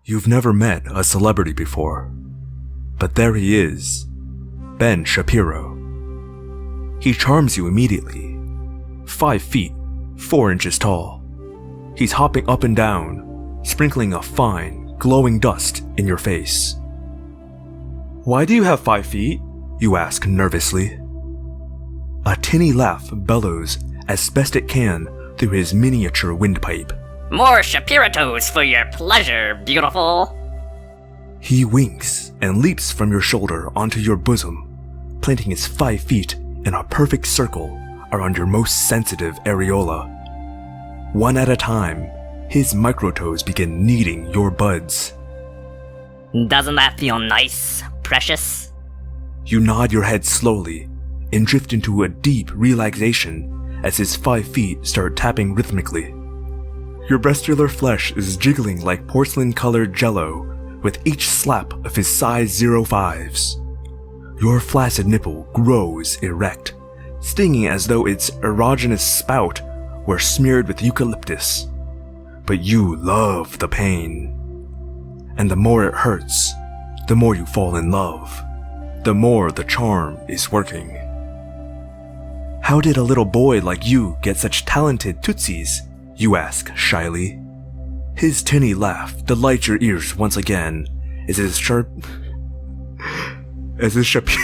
You've never met a celebrity before, but there he is, Ben Shapiro. He charms you immediately. 5 feet, 4 inches tall. He's hopping up and down, sprinkling a fine, glowing dust in your face. "Why do you have 5 feet?" you ask nervously. A tinny laugh bellows as best it can through his miniature windpipe. "More Shapirotos for your pleasure, beautiful." He winks and leaps from your shoulder onto your bosom, planting his 5 feet in a perfect circle around your most sensitive areola. One at a time, his microtoes begin kneading your buds. Doesn't that feel nice, precious? You nod your head slowly and drift into a deep relaxation as his 5 feet start tapping rhythmically. Your breastular flesh is jiggling like porcelain-colored jello with each slap of his size 05s. Your flaccid nipple grows erect, stinging as though its erogenous spout were smeared with eucalyptus. But you love the pain. And the more it hurts, the more you fall in love, the more the charm is working. How did a little boy like you get such talented tootsies? You ask shyly. His tinny laugh delights your ears once again as his sharp... as his Shapiro...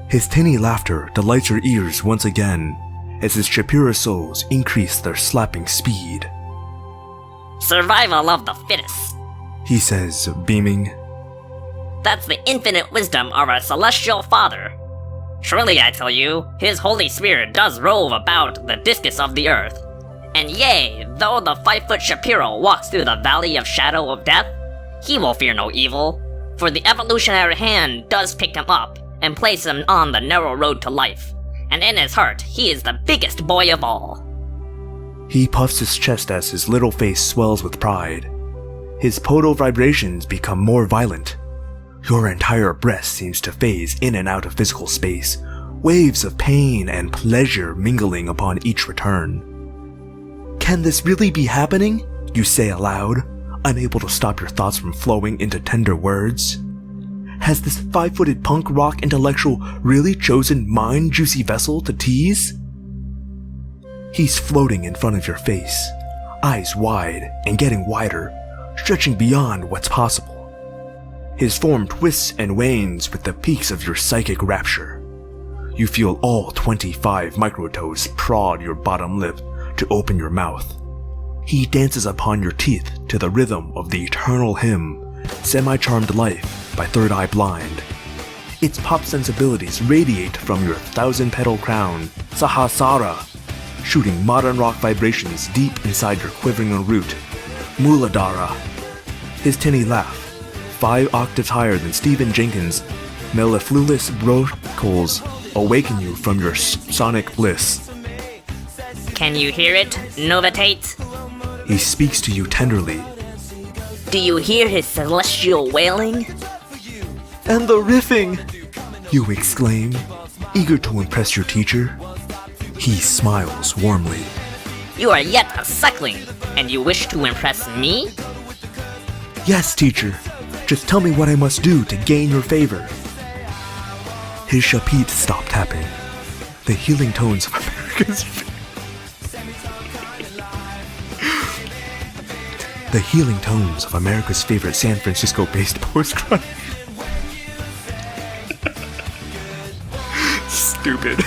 His tinny laughter delights your ears once again as his Shapiro soles increase their slapping speed. "Survival of the fittest," he says, beaming. "That's the infinite wisdom of our celestial father. Truly, I tell you, his Holy Spirit does rove about the discus of the earth. And yea, though the 5-foot Shapiro walks through the valley of shadow of death, he will fear no evil, for the evolutionary hand does pick him up and place him on the narrow road to life, and in his heart he is the biggest boy of all." He puffs his chest as his little face swells with pride. His podal vibrations become more violent. Your entire breast seems to phase in and out of physical space, waves of pain and pleasure mingling upon each return. "Can this really be happening?" you say aloud, unable to stop your thoughts from flowing into tender words. Has this 5-footed punk rock intellectual really chosen mine juicy vessel to tease? He's floating in front of your face, eyes wide and getting wider, stretching beyond what's possible. His form twists and wanes with the peaks of your psychic rapture. You feel all 25 microtoes prod your bottom lip to open your mouth. He dances upon your teeth to the rhythm of the eternal hymn, Semi-Charmed Life by Third Eye Blind. Its pop sensibilities radiate from your 1,000-petal crown, Sahasrara, shooting modern rock vibrations deep inside your quivering root, Muladhara. His tinny laugh, 5 octaves higher than Stephen Jenkins' mellifluous vocals, awaken you from your sonic bliss. "Can you hear it, Novatate?" He speaks to you tenderly. "Do you hear his celestial wailing?" "And the riffing!" you exclaim, eager to impress your teacher. He smiles warmly. "You are yet a suckling, and you wish to impress me?" "Yes, teacher. Just tell me what I must do to gain your favor." His Shapit stop tapping. The healing tones of America's... the healing tones of America's favorite San Francisco-based post-grunge... Stupid.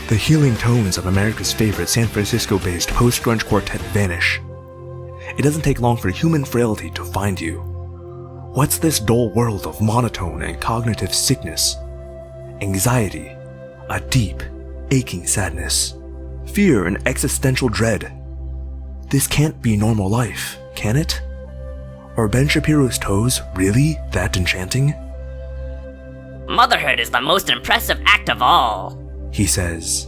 The healing tones of America's favorite San Francisco-based post-grunge quartet vanish. It doesn't take long for human frailty to find you. What's this dull world of monotone and cognitive sickness? Anxiety, a deep, aching sadness, fear and existential dread. This can't be normal life, can it? Are Ben Shapiro's toes really that enchanting? "Motherhood is the most impressive act of all," he says.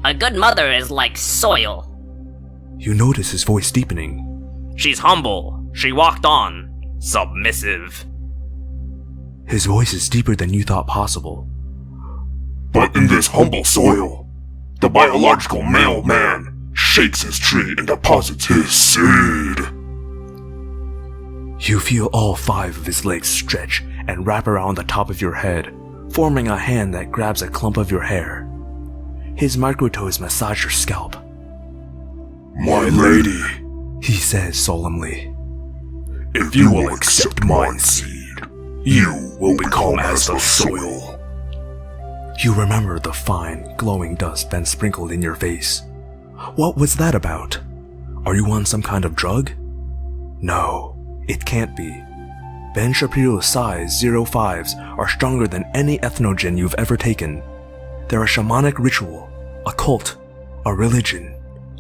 "A good mother is like soil." You notice his voice deepening. "She's humble. She walked on. Submissive." His voice is deeper than you thought possible. But in this humble soil, the biological male man shakes his tree and deposits his seed. You feel all 5 of his legs stretch and wrap around the top of your head, forming a hand that grabs a clump of your hair. His microtoes massage your scalp. My lady, He says solemnly, if you will accept my seed, you will become as the soil. You remember the fine, glowing dust Ben sprinkled in your face. What was that about? Are you on some kind of drug? No, it can't be. Ben Shapiro's size 05s are stronger than any ethnogen you've ever taken. They're a shamanic ritual, a cult, a religion,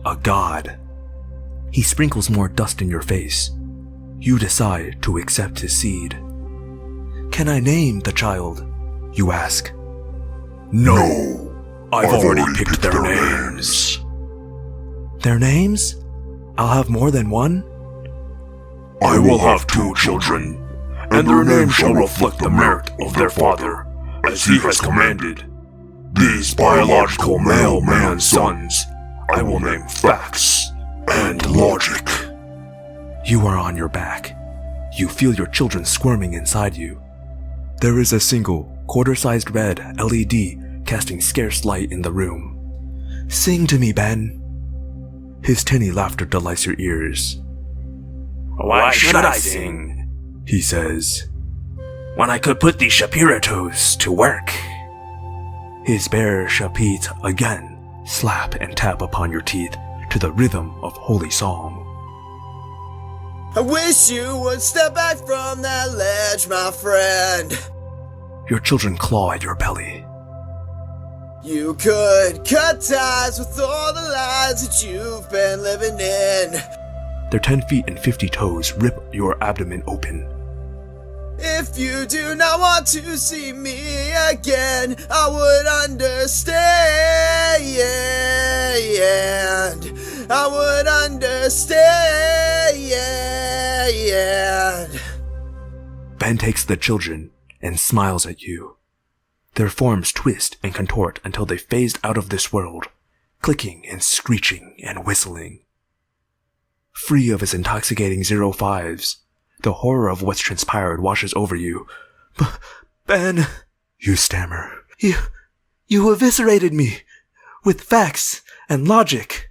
a god. He sprinkles more dust in your face. You decide to accept his seed. Can I name the child? You ask. No, I've already picked their names. Their names? I'll have more than one? I will have 2 children, and their names shall reflect the merit of their father, as he has commanded. These biological male man sons I will name Facts and Logic. You are on your back. You feel your children squirming inside you. There is a single, quarter-sized red LED casting scarce light in the room. Sing to me, Ben. His tinny laughter delights your ears. Why should I sing? He says. When I could put these Shapirotos to work. His bare shapit again slap and tap upon your teeth to the rhythm of holy song. I wish you would step back from that ledge, my friend. Your children claw at your belly. You could cut ties with all the lies that you've been living in. Their 10 feet and 50 toes rip your abdomen open. If you do not want to see me again, I would understand. I would understand. Ben takes the children and smiles at you. Their forms twist and contort until they phased out of this world, clicking and screeching and whistling. Free of his intoxicating 05s, the horror of what's transpired washes over you. Ben, you stammer. You eviscerated me with facts and logic.